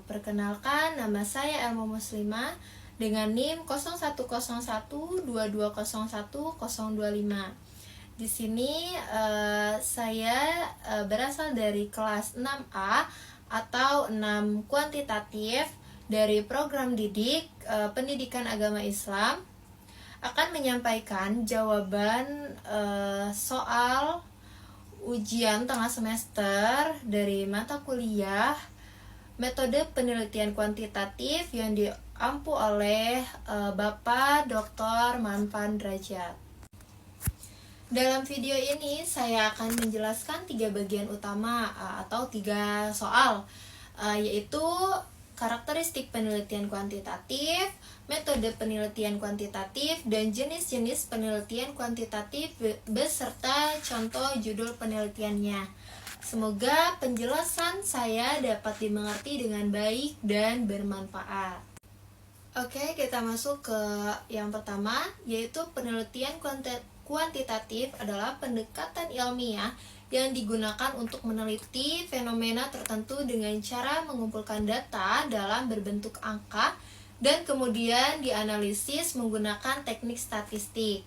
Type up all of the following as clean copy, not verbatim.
Perkenalkan, nama saya Elmo Muslimah dengan NIM 010122011025. Di sini saya berasal dari kelas 6A atau 6 kuantitatif dari program didik pendidikan agama Islam, akan menyampaikan jawaban soal ujian tengah semester dari mata kuliah metode penelitian kuantitatif yang diampu oleh Bapak Dr. Manpan Derajat. Dalam video ini saya akan menjelaskan 3 bagian utama atau 3 soal, yaitu karakteristik penelitian kuantitatif, metode penelitian kuantitatif, dan jenis-jenis penelitian kuantitatif beserta contoh judul penelitiannya. Semoga penjelasan saya dapat dimengerti dengan baik dan bermanfaat. Oke, kita masuk ke yang pertama, yaitu penelitian kuantitatif adalah pendekatan ilmiah yang digunakan untuk meneliti fenomena tertentu dengan cara mengumpulkan data dalam berbentuk angka dan kemudian dianalisis menggunakan teknik statistik.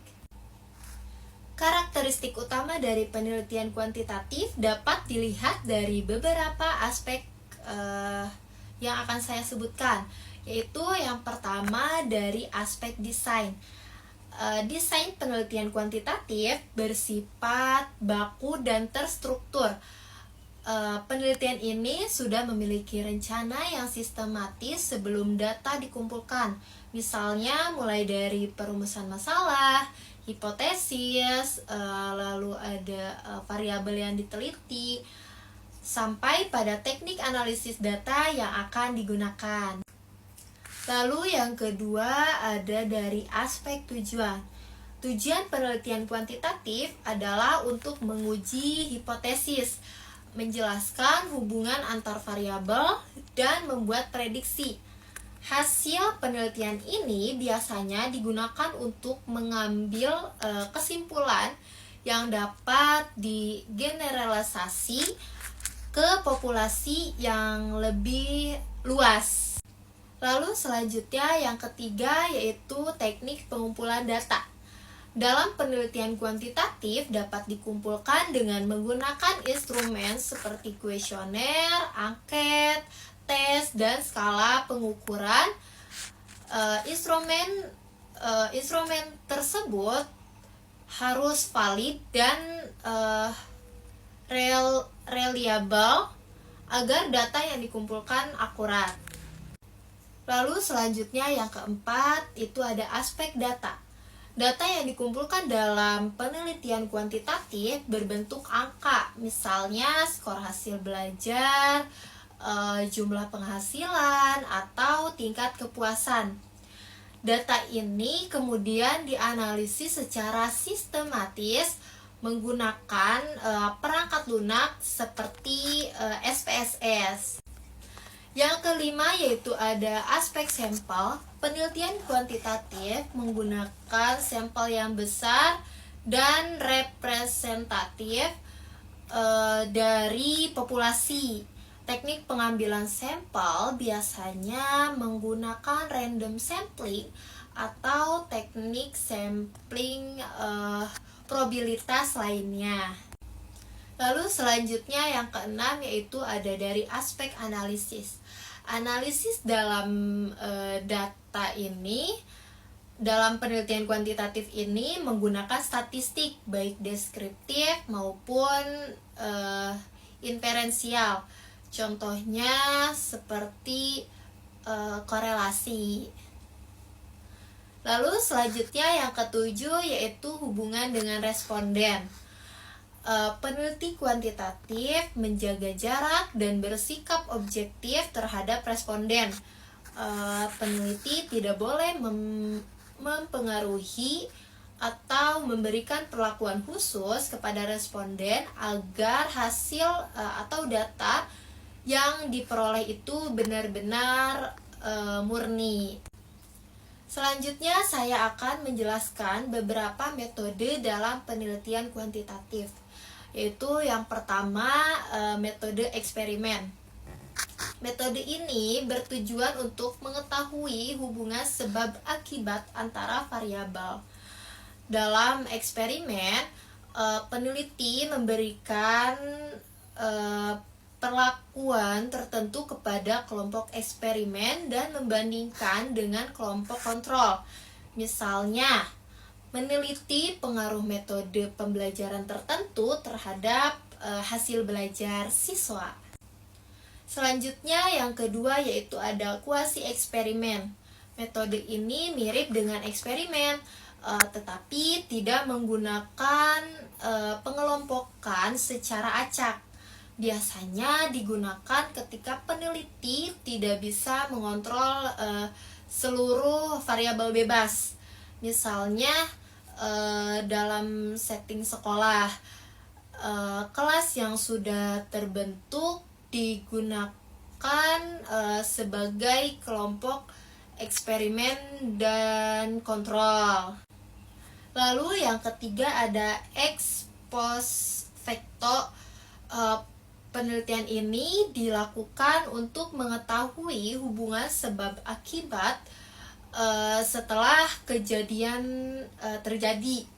Karakteristik utama dari penelitian kuantitatif dapat dilihat dari beberapa aspek yang akan saya sebutkan, yaitu yang pertama dari aspek desain. Desain penelitian kuantitatif bersifat baku dan terstruktur. Penelitian ini sudah memiliki rencana yang sistematis sebelum data dikumpulkan. Misalnya mulai dari perumusan masalah, hipotesis, lalu ada variabel yang diteliti, sampai pada teknik analisis data yang akan digunakan. Lalu yang kedua ada dari aspek tujuan. Tujuan penelitian kuantitatif adalah untuk menguji hipotesis, menjelaskan hubungan antar variabel, dan membuat prediksi. Hasil penelitian ini biasanya digunakan untuk mengambil kesimpulan yang dapat digeneralisasi ke populasi yang lebih luas. Lalu selanjutnya yang ketiga yaitu teknik pengumpulan data. Dalam penelitian kuantitatif dapat dikumpulkan dengan menggunakan instrumen seperti kuesioner, angket, tes, dan skala pengukuran. Instrumen tersebut harus valid dan reliable agar data yang dikumpulkan akurat. Lalu selanjutnya yang keempat itu ada aspek data. Data yang dikumpulkan dalam penelitian kuantitatif berbentuk angka, misalnya skor hasil belajar, jumlah penghasilan, atau tingkat kepuasan. Data ini kemudian dianalisis secara sistematis menggunakan perangkat lunak seperti SPSS. Yang kelima yaitu ada aspek sampel. Penelitian kuantitatif menggunakan sampel yang besar dan representatif dari populasi. Teknik pengambilan sampel biasanya menggunakan random sampling atau teknik sampling probabilitas lainnya. Lalu selanjutnya yang keenam yaitu ada dari aspek analisis. Analisis dalam data ini, dalam penelitian kuantitatif ini menggunakan statistik baik deskriptif maupun inferensial. Contohnya seperti korelasi. Lalu selanjutnya yang ketujuh yaitu hubungan dengan responden. Peneliti kuantitatif menjaga jarak dan bersikap objektif terhadap responden. Peneliti tidak boleh mempengaruhi atau memberikan perlakuan khusus kepada responden agar hasil atau data yang diperoleh itu benar-benar murni. Selanjutnya saya akan menjelaskan beberapa metode dalam penelitian kuantitatif, yaitu yang pertama metode eksperimen. Metode ini bertujuan untuk mengetahui hubungan sebab akibat antara variabel. Dalam eksperimen, peneliti memberikan perlakuan tertentu kepada kelompok eksperimen dan membandingkan dengan kelompok kontrol. Misalnya, meneliti pengaruh metode pembelajaran tertentu terhadap hasil belajar siswa. Selanjutnya yang kedua yaitu ada kuasi eksperimen. Metode ini mirip dengan eksperimen, tetapi tidak menggunakan pengelompokan secara acak. Biasanya digunakan ketika peneliti tidak bisa mengontrol seluruh variabel bebas. Misalnya dalam setting sekolah, kelas yang sudah terbentuk digunakan sebagai kelompok eksperimen dan kontrol. Lalu yang ketiga ada ex post facto. Penelitian ini dilakukan untuk mengetahui hubungan sebab akibat setelah kejadian terjadi.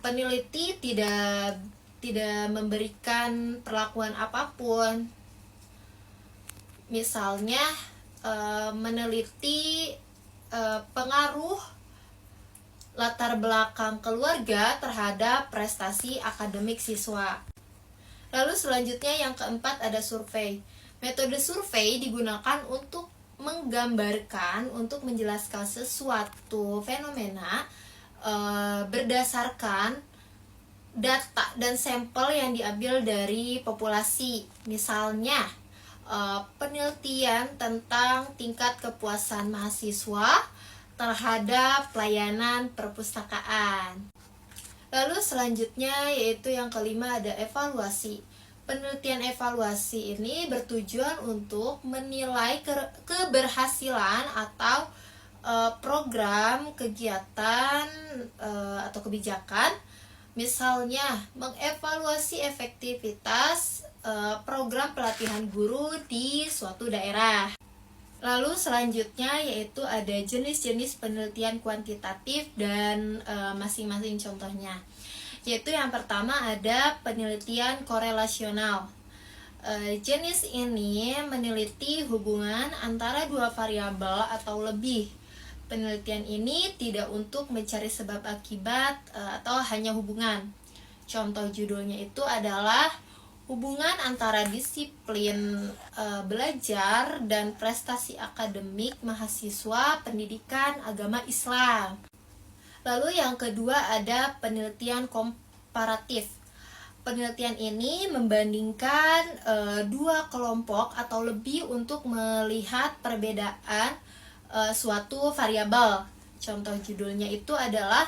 Peneliti tidak memberikan perlakuan apapun. Misalnya meneliti pengaruh latar belakang keluarga terhadap prestasi akademik siswa. Lalu selanjutnya yang keempat ada survei. Metode survei digunakan untuk menggambarkan, untuk menjelaskan sesuatu fenomena berdasarkan data dan sampel yang diambil dari populasi. Misalnya penelitian tentang tingkat kepuasan mahasiswa terhadap pelayanan perpustakaan. Lalu selanjutnya yaitu yang kelima ada evaluasi. Penelitian evaluasi ini bertujuan untuk menilai keberhasilan atau program, kegiatan atau kebijakan. Misalnya mengevaluasi efektivitas program pelatihan guru di suatu daerah. Lalu selanjutnya yaitu ada jenis-jenis penelitian kuantitatif dan masing-masing contohnya. Yaitu yang pertama ada penelitian korelasional. Jenis ini meneliti hubungan antara dua variabel atau lebih. Penelitian ini tidak untuk mencari sebab akibat atau hanya hubungan. Contoh judulnya itu adalah hubungan antara disiplin belajar dan prestasi akademik mahasiswa pendidikan agama Islam. Lalu yang kedua ada penelitian komparatif. Penelitian ini membandingkan dua kelompok atau lebih untuk melihat perbedaan suatu variabel. Contoh judulnya itu adalah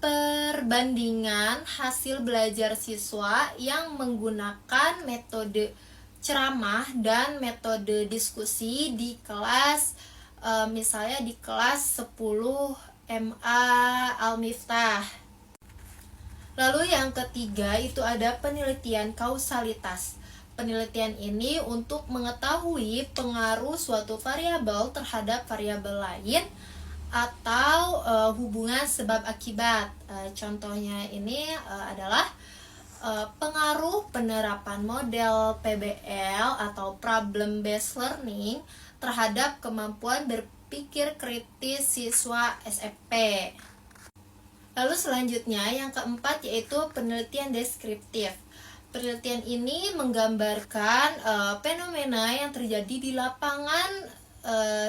perbandingan hasil belajar siswa yang menggunakan metode ceramah dan metode diskusi di kelas, misalnya di kelas 10 MA Al-Miftah. Lalu yang ketiga itu ada penelitian kausalitas. Penelitian ini untuk mengetahui pengaruh suatu variabel terhadap variabel lain atau hubungan sebab akibat. Contohnya ini adalah pengaruh penerapan model PBL atau problem based learning terhadap kemampuan berpikir kritis siswa SMP. Lalu selanjutnya yang keempat yaitu penelitian deskriptif. Penelitian ini menggambarkan fenomena yang terjadi di lapangan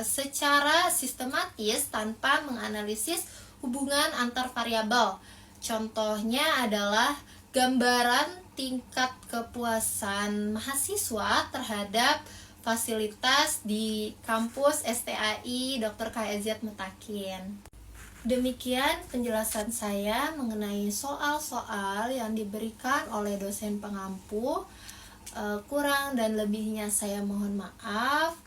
secara sistematis tanpa menganalisis hubungan antar variabel. Contohnya adalah gambaran tingkat kepuasan mahasiswa terhadap fasilitas di kampus STAI Dr. KZ Mutakin. Demikian penjelasan saya mengenai soal-soal yang diberikan oleh dosen pengampu. Kurang dan lebihnya saya mohon maaf.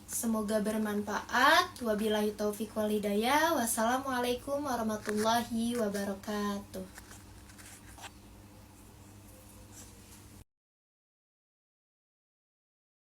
Semoga bermanfaat. Wabillahi taufiq wal hidayah. Wassalamualaikum warahmatullahi wabarakatuh.